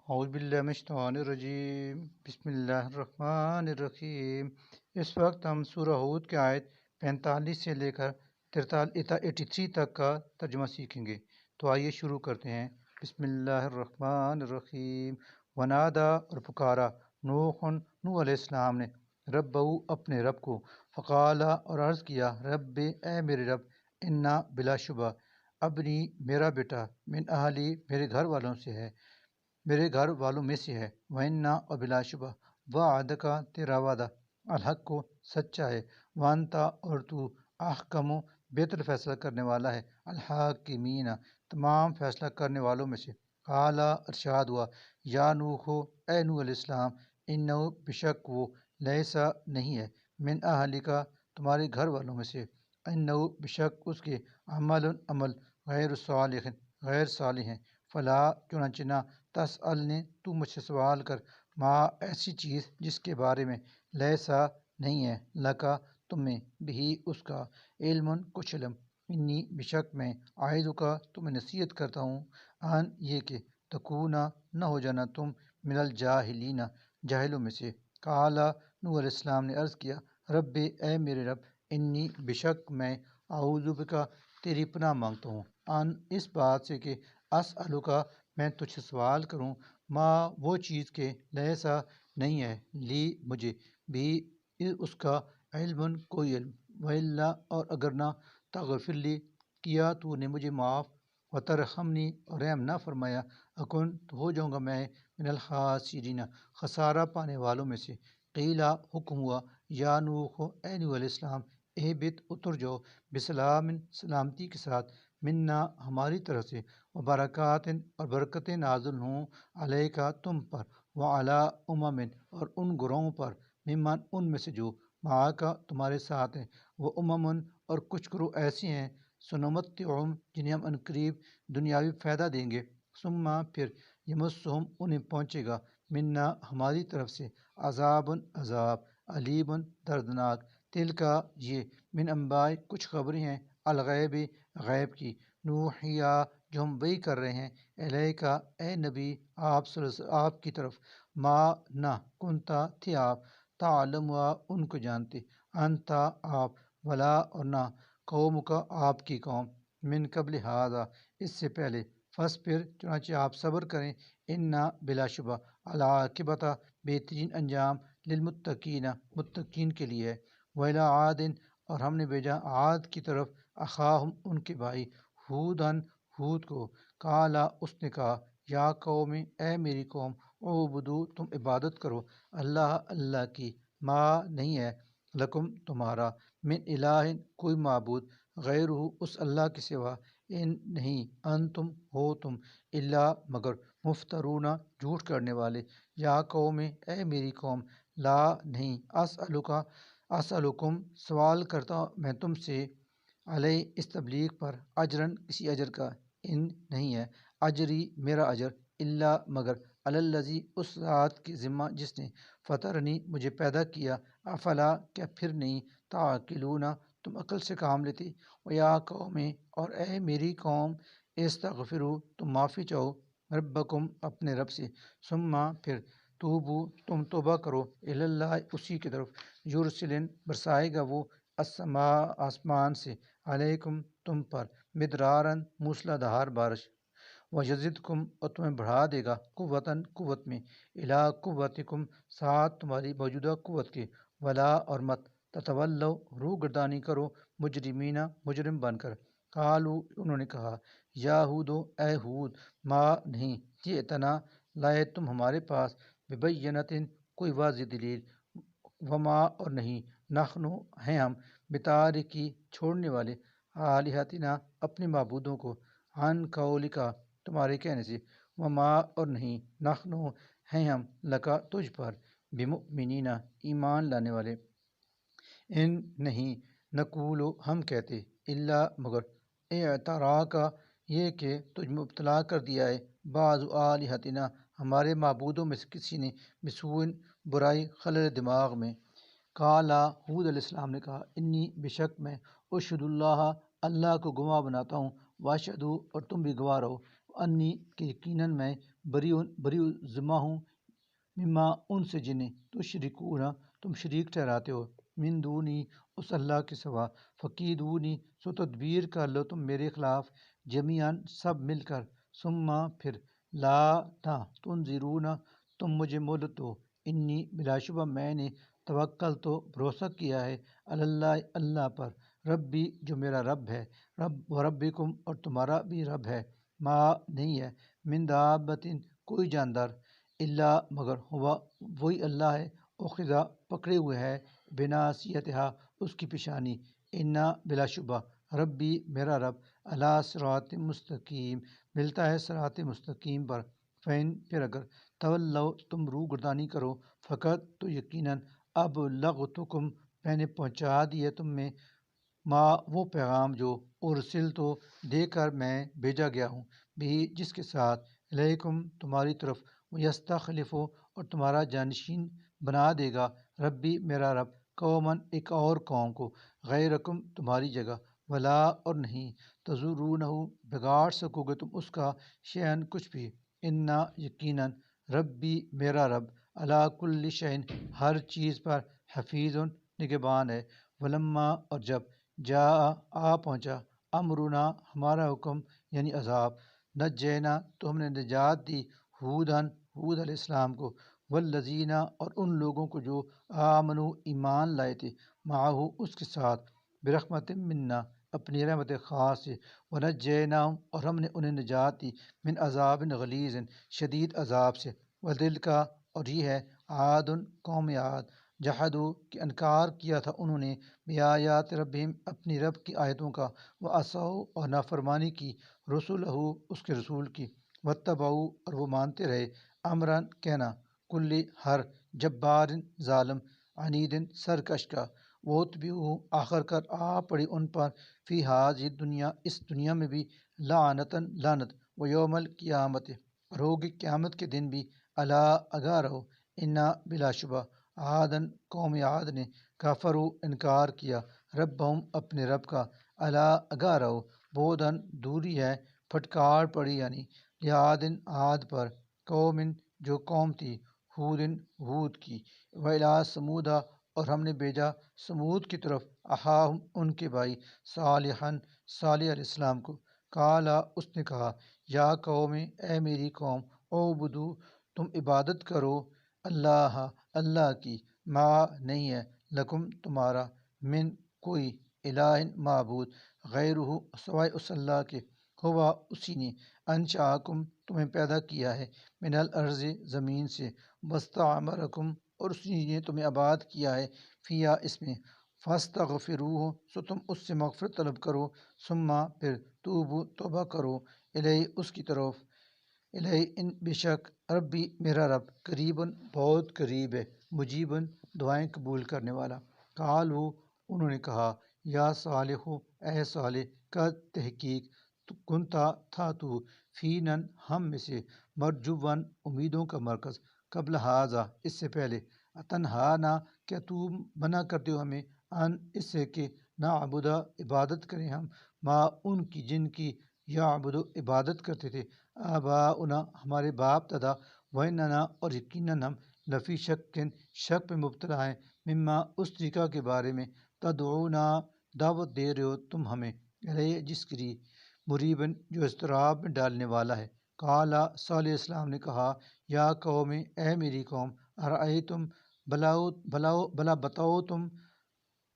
اعوذ باللہ من الشیطان الرجیم، بسم اللہ الرحمن الرحیم۔ اس وقت ہم سورہ ہود کے آیت 45 سے لے کر 83 تک کا ترجمہ سیکھیں گے۔ تو آئیے شروع کرتے ہیں۔ بسم اللہ الرحمن الرحیم۔ ونادا، اور پکارا، نوح علیہ السلام نے، ربہ، اپنے رب کو، فقالا، اور عرض کیا، رب، اے میرے رب، انا، بلا شبہ، ابنی، میرا بیٹا، من اہلی، میرے گھر والوں سے ہے، میرے گھر والوں میں سے ہے، وَإِنَّا، اور بلا شبہ، وعدک، تیرا وعدہ، الحق کو، سچا ہے، وانتا، اور تو، احکم، بہتر فیصلہ کرنے والا ہے، الحاکمین، تمام فیصلہ کرنے والوں میں سے۔ قالا، ارشاد ہوا، یا نوح، اے نوح علیہ السلام، انہو، بشک وہ، لیسا، نہیں ہے، من اہلکا، تمہارے گھر والوں میں سے، انہو، بشک اس کے، عمل غیر صالح، غیر صالح ہیں، فلا، چنانچہ نہ، تسألنی، تو مجھ سے سوال کر، ما، ایسی چیز جس کے بارے میں، لیسا، نہیں ہے، لکا، تمہیں، بھی، اس کا، علم، کچھ علم، انی، بشک میں، اعیذک کا، تمہیں نصیحت کرتا ہوں، ان، یہ کہ، تکونا، نہ ہو جانا تم، من الجاہلین، جاہلوں میں سے۔ قالا، نوح علیہ السلام نے عرض کیا، رب، اے میرے رب، انی، بشک میں، اعوذ بک، تیری پناہ مانگتا ہوں، ان، اس بات سے کہ، اسألک، میں تجھ سے سوال کروں، ما، وہ چیز کہ، لیسا، نہیں ہے، لی، مجھے، بھی، اس کا، علم، کوئی علم، وَإِلَّا، اور اگر نہ، تغفر لی، کیا تو نے مجھے معاف، وترحمنی، اور رحم نہ فرمایا، اکن، تو ہو جاؤں گا میں، من الخاسرین، خسارہ پانے والوں میں سے۔ قیلا، حکم ہوا، یا نوح، اے نوح علیہ السلام، اہبط، اتر جاؤ، بسلام، سلامتی کے ساتھ، منا، ہماری طرف سے، وبرکات، اور برکتیں نازل ہوں، علیکا، تم پر، وعلی امم، اور ان گروہوں پر، ممن، ان میں سے جو، معاکا، تمہارے ساتھ ہیں، وہ امم، اور کچھ گروہ ایسے ہیں، سنمتعہم، جنہیں ہم عنقریب دنیاوی فائدہ دیں گے، ثم، پھر، یمسہم، انہیں پہنچے گا، منا، ہماری طرف سے، عذاب، عذاب، علیم، دردناک، تلکا، یہ، من انباء، کچھ خبریں ہیں، الغیب، غیب کی، نوحیا، جو ہم وحی کر رہے ہیں، الیکا، اے نبی، آپ صلی اللہ علیہ وسلم، آپ کی طرف، ما، نہ، کنتا، تھے آپ، تعلم، ان کو جانتے، انتا، آپ، ولا، اور نہ، قوم کا، آپ کی قوم، من قبل ھذا، اس سے پہلے، فاصبر، چنانچہ آپ صبر کریں، انا، بلا شبہ، العاقبۃ، بہترین انجام، للمتقین، متقین کے لیے ہے، وإلی عاد، اور ہم نے بھیجا عاد کی طرف، اخاہم، ان کے بھائی، ہودن، ہود کو، قالا، اس نے کہا، یا قوم، اے میری قوم، اعبدو، تم عبادت کرو، اللہ، اللہ کی، ما، نہیں ہے، لکم، تمہارا، من الہ، کوئی معبود، غیر، اس اللہ کے سوا، ان، نہیں، انتم، ہو تم، الا، مگر، مفترون، جھوٹ کرنے والے، یا قوم، اے میری قوم، لا، نہیں، اسألکم، سوال کرتا میں تم سے، علیہ، اس تبلیغ پر، اجرن، کسی اجر کا، ان، نہیں ہے، اجری، میرا اجر، الا، مگر، علی الذی، اس ذات کی ذمہ جس نے، فطرنی، مجھے پیدا کیا، افلا، کیا پھر نہیں، تعقلون، تم عقل سے کام لیتے، ویا قوم، اور اے میری قوم، استغفروا، تم معافی چاہو، ربکم، اپنے رب سے، ثم، پھر، توبو، تم توبہ کرو، الی اللہ، اسی کی طرف، یرسلن، برسائے گا وہ، السماء، آسمان سے، علیکم، تم پر، مدرارن، موسلا دھار بارش، ویزدکم، اور تمہیں بڑھا دے گا، قوتاً، قوت میں، الی قوتکم، ساتھ تمہاری موجودہ قوت کے، ولا، اور مت، تتولوا، روح گردانی کرو، مجرمین، مجرم بن کر، قالو، انہوں نے کہا، یا ہودو، اے ہود، ما، نہیں، جئتنا، لائے تم ہمارے پاس، ببینۃ، کوئی واضح دلیل، وما، اور نہیں، نحنو، ہیں ہم، بتارکی، چھوڑنے والے، آلہتنا، اپنے معبودوں کو، عن قولکا، تمہارے کہنے سے، وما، اور نہیں، نحنو، ہیں ہم، لکا، تجھ پر، بمؤمنین، ایمان لانے والے، ان، نہیں، نقولو، ہم کہتے، الا، مگر، اعتراکا، یہ کہ تجھ مبتلا کر دیا ہے، بعض آلہتنا، ہمارے معبودوں میں سے کسی نے، بسوء، برائی، خلل دماغ میں، قالا، ہود علیہ السلام نے کہا، انی، بشک میں، اشہد اللہ، اللہ کو گواہ بناتا ہوں، واشہدو، اور تم بھی گواہ رہو، انی، کہ یقیناً میں، بری ذمہ ہوں مما ان سے جنہیں تشرکون تم شریک ٹھہراتے ہو من دونی اس اللہ کے سوا فقیدونی سو تدبیر کر لو تم میرے خلاف جمیعاً سب مل کر ثم پھر لا نہ تنظرون تم مجھے مہلت دو انی بلا شبہ میں نے توکل تو بھروسہ کیا ہے اللہ اللہ پر ربی جو میرا رب ہے رب و ربکم اور تمہارا بھی رب ہے ما نہیں ہے من دابتن کوئی جاندار اللہ مگر ہوا وہی اللہ ہے اخذا پکڑے ہوئے ہے بناصیتہا اس کی پیشانی انا بلا شبہ ربی میرا رب علی صراط مستقیم ملتا ہے صراط مستقیم پر فین پھر اگر تولو تم روح گردانی کرو فقط تو یقیناً اب لغتکم میں نے پہنچا دیا تم میں وہ پیغام جو ارسل تو دے کر میں بھیجا گیا ہوں بھی جس کے ساتھ علیکم تمہاری طرف یستخلف اور تمہارا جانشین بنا دے گا ربی میرا رب قومن ایک اور قوم کو غیرکم تمہاری جگہ ولا اور نہیں تزورونہ بگاڑ سکو گے تم اس کا شیئن کچھ بھی انا یقیناً ربی میرا رب علی کل شیء ہر چیز پر حفیظ نگہبان ہے ولما اور جب جا آ پہنچا امرنا ہمارا حکم یعنی عذاب نجینا تو ہم نے نجات دی ہود علیہ السلام کو والذین اور ان لوگوں کو جو آمنو ایمان لائے تھے معہو اس کے ساتھ برحمت منا اپنی رحمت خاص سے ونجیناہم اور ہم نے انہیں نجات دی من عذاب غلیظ شدید عذاب سے ودل کا اور یہ ہے عاد قوم عاد جہدو کہ انکار کیا تھا انہوں نے بیایات ربہم اپنی رب کی آیتوں کا وعصوا اور نافرمانی کی رسولہ اس کے رسول کی واتبعوا اور وہ مانتے رہے امران کہنا کل ہر جبار ظالم عنید سرکش کا واتبعوا آخر کر آ پڑی ان پر فی ہذہ دنیا اس دنیا میں بھی لعنتاً لعنت و یوم القیامت اور ہوگی قیامت کے دن بھی الا آگاہ رہو انا بلا شبہ عادن قوم عاد نے کفروا انکار کیا ربہم اپنے رب کا الا آگاہ رہو بودن دوری ہے پھٹکار پڑی یعنی لعادن عاد پر قوم جو قوم تھی ہود کی ویلا سمودا اور ہم نے بھیجا سمود کی طرف احاہم ان کے بھائی صالحن صالح علیہ السلام کو کالا اس نے کہا یا قوم اے میری قوم اعبدو تم عبادت کرو اللہ کی ما نہیں ہے لکم تمہارا من کوئی الہ معبود غیرہ سوائے اس اللہ کے ہوا اسی نے انشاکم تمہیں پیدا کیا ہے من الارض زمین سے واستعمرکم اور اسی نے تمہیں آباد کیا ہے فیا اس میں فاستغفروہ سو تم اس سے مغفرت طلب کرو ثم پھر توبہ کرو الیہ اس کی طرف الیہ ان بے شک ربی میرا رب قریباً بہت قریب ہے مجیباً دعائیں قبول کرنے والا قالوا انہوں نے کہا یا صالح اے صالح کا تحقیق کنتا تھا تو فینن ہم میں سے مرجون امیدوں کا مرکز قبل ہاذا اس سے پہلے تنہانا کیا تو منع کرتے ہو ہمیں ان اس سے کہ نعبد عبادت کریں ہم ما ان کی جن کی یعبد عبادت کرتے تھے آباؤنا ہمارے باپ دادا واننا اور یقیناً ہم لفی شک پہ مبتلا ہیں مما اس طریقہ کے بارے میں تدعونا دعوت دے رہے ہو تم ہمیں علیہ جس کے لیے مریباً جو اضطراب میں ڈالنے والا ہے قالا صالح السلام نے کہا یا قوم اے میری قوم ارأیتم بلا بتاؤ تم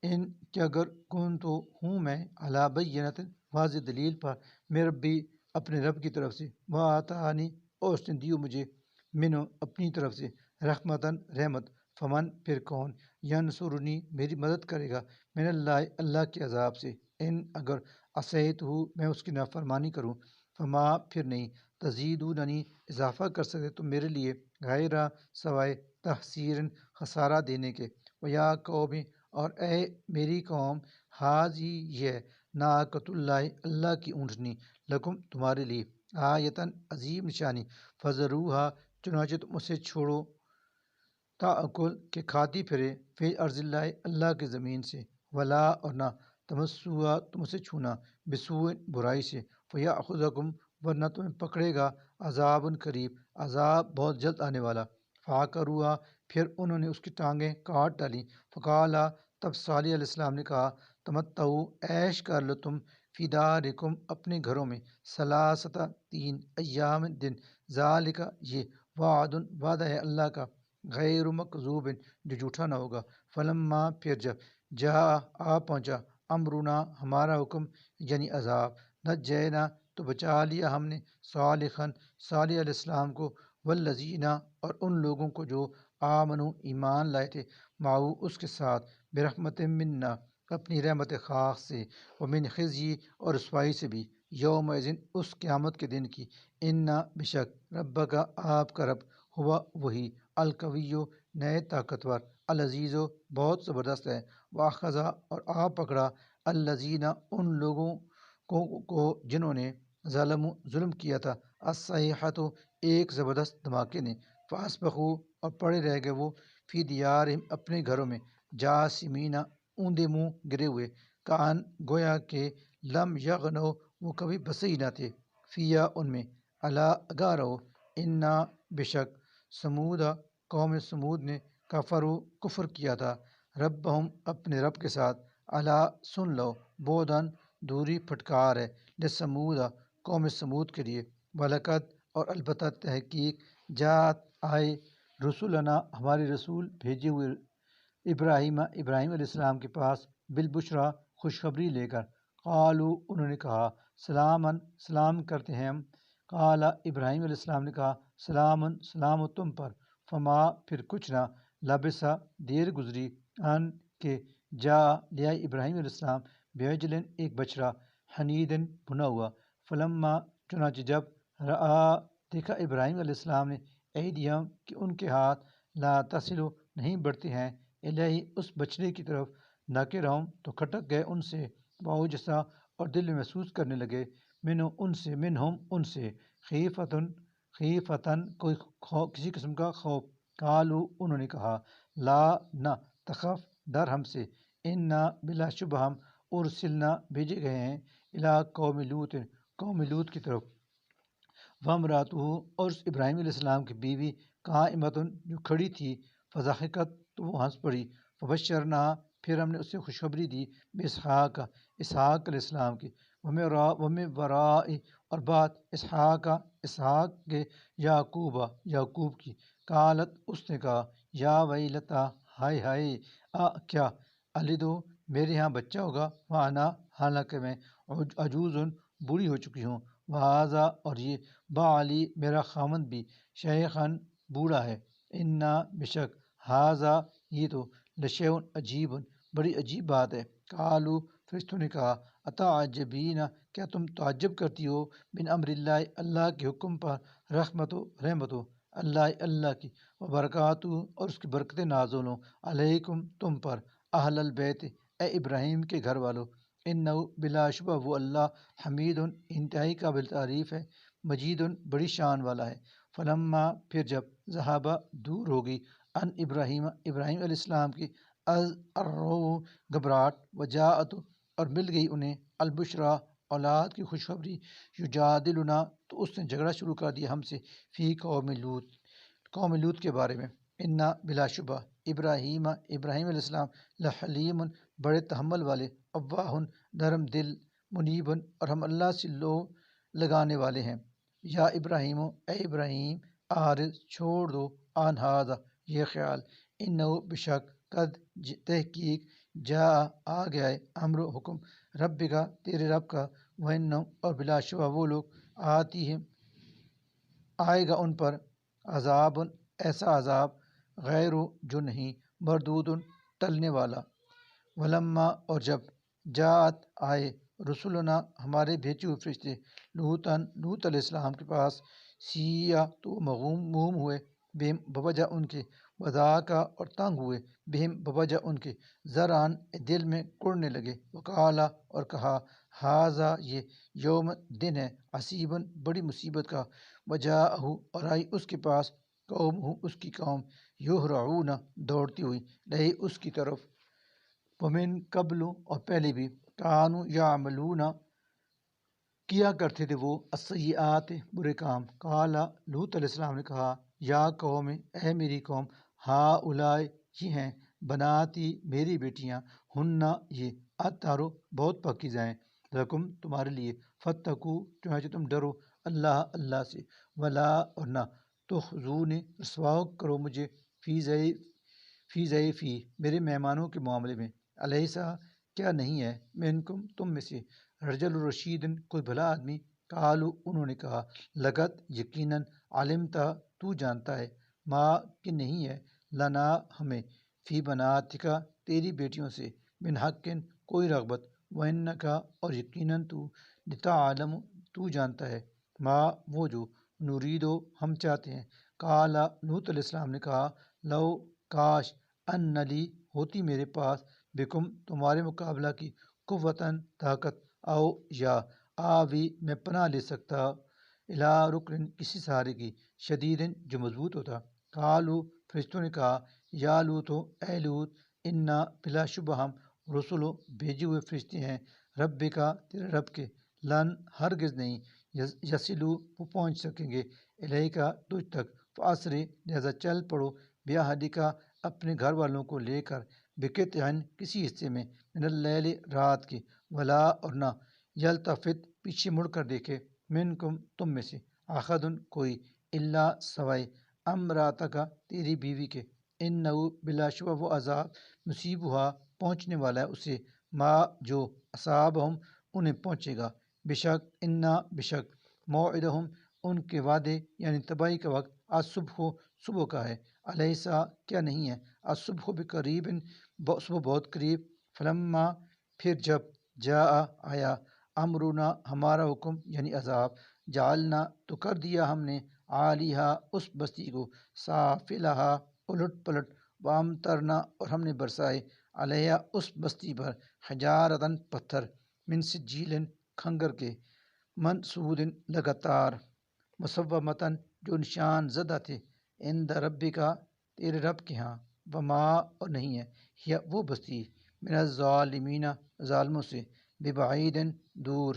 ان کہ اگر کن تو ہوں میں علی بینت واضح دلیل پر میں ربی اپنے رب کی طرف سے وآتانی اور اس نے دیو مجھے منو اپنی طرف سے رحمتاً رحمت فمن پھر کون ینصرنی میری مدد کرے گا من اللہ کے عذاب سے ان اگر عصیت ہوں میں اس کی نافرمانی کروں فما پھر نہیں تزیدوننی اضافہ کر سکتے تم میرے لیے غیر سوائے تحسیر خسارہ دینے کے ویا قوم اور اے میری قوم حاضی یہ ناقۃ اللہ اللہ کی اونٹنی لکم تمہارے لیے آیتاً عظیم نشانی فضروہا چنانچہ تم اسے چھوڑو تاکل کہ کھاتی پھرے فی ارض اللہ کی زمین سے ولا اور نہ تمسوا تم اسے چھونا بسوء برائی سے فیاخذکم ورنہ تمہیں پکڑے گا عذاب قریب، عذاب بہت جلد آنے والا۔ فعقروہا، پھر انہوں نے اس کی ٹانگیں کاٹ ڈالیں۔ فقالا، تب صالح علیہ السلام نے کہا، تمتعوا، عیش کر لو تم، فی دارکم، اپنے گھروں میں، ثلاثۃ، 3 ایام دن، ذالک، یہ، وعد، وعدہ ہے اللہ کا، غیر مکذوب، جو جھوٹا نہ ہوگا۔ فلما، پھر جب، جاء، آ پہنچا، امرنا، ہمارا حکم، یعنی عذاب، نجینا، تو بچا لیا ہم نے، صالحاً، صالح علیہ السلام کو، والذین، اور ان لوگوں کو جو آمنوا، ایمان لائے تھے، معه، اس کے ساتھ، برحمت منا، اپنی رحمت خاص سے، ومن خزی، اور رسوائی سے بھی، یومئذ، اس قیامت کے دن کی، انا، بشک، ربک، آپ کا رب، ہوا، وہی، القوی، نئے طاقتور، العزیز، بہت زبردست ہے، واخذا، اور آپ پکڑا، الذین، ان لوگوں کو جنہوں نے ظلم کیا تھا، الصیحۃ، ایک زبردست دھماکے نے، فاصبحوا، اور پڑے رہ گئے وہ، فی دیارہم، اپنے گھروں میں، جاسمین، اوندے منہ گرے ہوئے، کان، گویا کہ، لم یغنو، وہ کبھی بسے ہی نہ تھے، فیا، ان میں، الا، آگاہ رہو، انا، بشک، سمود، قوم سمود نے، کفروا، کفر کیا تھا، ربہم، اپنے رب کے ساتھ، الا، سن لو، بودن، دوری، پھٹکار ہے، لسمود، قوم سمود کے لیے، وَلَقَدْ، اور البتہ تحقیق، جات، آئے، رسولنا، ہمارے رسول بھیجے ہوئے، ابراہیم، ابراہیم علیہ السلام کے پاس، بالبشرا، خوشخبری لے کر، قالو، انہوں نے کہا، سلامن، سلام کرتے ہیں ہم، قال، ابراہیم علیہ السلام نے کہا، سلامن، سلام ہو تم پر، فما، پھر کچھ نہ، لبث، دیر گزری، ان، کہ، جا، لیا ابراہیم علیہ السلام، بعجل، ایک بچڑا، حنیدن، بھنا ہوا، فلما، چنانچہ جب، رآ، دیکھا ابراہیم علیہ السلام نے، ایدیہم، کہ ان کے ہاتھ، لا تصل، نہیں بڑھتے ہیں، الیہ، اس بچڑے کی طرف، ناکرہم، تو کھٹک گئے ان سے، واوجسا، اور دل میں محسوس کرنے لگے، منہ، ان سے، منہم، ان سے، خیفتن، خیفتن، کوئی کسی قسم کا خوف، قالو، انہوں نے کہا، لا، نہ، تخف، ڈر ہم سے، انا، بلا شبہ ہم، ارسلنا، بھیجے گئے ہیں، الی قوم لوط، قوم لوط کی طرف، وامراتہ، اور اس ابراہیم علیہ السلام کی بیوی، قائمۃ، جو کھڑی تھی، فضحکت، تو وہ ہنس پڑی، فبشرناہا، پھر ہم نے اسے خوشخبری دی، باسحاق، اسحاق علیہ السلام کی، ومن وراء، اور بعد اسحاق، اسحاق کے، یعقوب، یعقوب کی، قالت، اس نے کہا، یا ویلتا، ہائے ہائے، کیا، الدو، میرے ہاں بچہ ہوگا، وانا، حالانکہ میں، عجوز، بوڑھی ہو چکی ہوں، وہذا، اور یہ، بعلی، میرا خامند بھی، شیخن، بوڑھا ہے، انا، بشک، ہاذا، یہ تو، لشیء، عجیب، بڑی عجیب بات ہے، قالو، فرشتوں نے کہا، اتعجبین، کیا تم تعجب کرتی ہو، من امر اللہ، اللہ کے حکم پر، رحمت، رحمت، اللہ، اللہ کی، وبرکاتہ، اور اس کی برکت نازل ہوں، علیکم، تم پر، اہل البیت، اے ابراہیم کے گھر والو، انہ، بلا شبہ وہ اللہ، حمید، انتہائی قابل تعریف ہے، مجید، بڑی شان والا ہے، فلما، پھر جب، ذہابہ، دور ہوگی، ان ابراہیم، ابراہیم علیہ السلام کی، از الرو، گھبراہٹ، وجاءت، اور مل گئی انہیں، البشرا، اولاد کی خوشخبری، یجادلنا، تو اس نے جھگڑا شروع کر دیا ہم سے، فی قوم لوط، قوم لوط کے بارے میں، انا، بلا شبہ، ابراہیم، ابراہیم علیہ السلام، لحلیم، بڑے تحمل والے، اواہ، نرم دل، منیب، اور ہم اللہ سے لو لگانے والے ہیں، یا ابراہیم، اے ابراہیم، عارض، چھوڑ دو، آن ہذا، یہ خیال، انہ، بشک، قد، تحقیق، جا، آ گیا ہے، امر، حکم، رب کا، تیرے رب کا، وَإِنَّهُمْ، اور بلا شبہ وہ لوگ، آتی ہیں، آئے گا ان پر، عذاب، ایسا عذاب، غیر، جو نہیں، مردود، ٹلنے والا، ولما، اور جب، جات، آئے، رسولنا، ہمارے بھیجے ہوئے فرشتے، لوطن، لوط علیہ السلام کے پاس، سیا، تو وہ مغموم ہوئے، بہم، بوجہ ان کے، وذاکا، اور تنگ ہوئے، بہم، بوجہ ان کے، ذران، دل میں کڑنے لگے، وقالا، اور کہا، ہاذا، یہ، یوم، دن ہے، عصیباً، بڑی مصیبت کا، وجاءہ، اور آئی اس کے پاس، قوم، اس کی قوم، یہرعون، دوڑتی ہوئی، لہی، اس کی طرف، ومن قبل، اور پہلے بھی، کانوا یعملون، کیا کرتے تھے وہ السیئات برے کام۔ قال لوط علیہ السلام نے کہا یا قوم اے میری قوم ہا اولائے یہ ہیں بناتی میری بیٹیاں ہننا یہ اتارو بہت پاکیزہ ہیں لکم تمہارے لیے فتقو چنانچہ تم ڈرو اللہ اللہ سے ولا اور نہ تخزونی رسوا کرو مجھے فی ضیفی میرے مہمانوں کے معاملے میں علیسا کیا نہیں ہے منکم تم میں سے رجل الرشید کوئی بھلا آدمی قالو انہوں نے کہا لگت یقیناً علمتا تو جانتا ہے ما کہ نہیں ہے لنا ہمیں فی بناتکا تیری بیٹیوں سے من حقن کوئی رغبت وانکا اور یقیناً تو لتعلم تو جانتا ہے ما وہ جو نوریدو ہم چاہتے ہیں قالا لوط علیہ السلام نے کہا لو کاش ان لی ہوتی میرے پاس بکم تمہارے مقابلہ کی قوتاً طاقت او یا آوی میں پناہ لے سکتا الا رکن کسی سہارے کی شدید جو مضبوط ہوتا قالو فرشتوں نے کہا یا لوتو اے لوت انا بلا شبہ ہم رسولو بھیجے ہوئے فرشتے ہیں رب کا تیرے رب کے لن ہرگز نہیں یسلو وہ پہنچ سکیں گے الہی کا تجھ تک فاسری لہذا چل پڑو بیاہدی کا اپنے گھر والوں کو لے کر بقطعن کسی حصے میں من اللیل رات کے ولا اور نہ یلتفت پیچھے مڑ کر دیکھے منکم تم میں سے احدن کوئی الا سوائے امراتک تیری بیوی کے انہو بلا شبہ وہ عذاب مصیب ہوا پہنچنے والا ہے اسے ما جو اصابہم انہیں پہنچے گا بشک انا بشک موعدہم ان کے وعدے یعنی تباہی کا وقت آج صبح کا ہے علیسا کیا نہیں ہے آج صبح بقریب صبح بہت قریب فلما پھر جب جا آیا امرنا ہمارا حکم یعنی عذاب جعلنا تو کر دیا ہم نے عالیہا اس بستی کو سافلہا الٹ پلٹ وامترنا اور ہم نے برسائے علیہ اس بستی پر حجارتن پتھر من سجیل کھنگر کے منصود لگاتار مصومتاً جو نشان زدہ تھے عند ربی کا تیرے رب کے ہاں وما اور نہیں ہے یہ وہ بستی من الظالمین ظالموں سے ببعید دور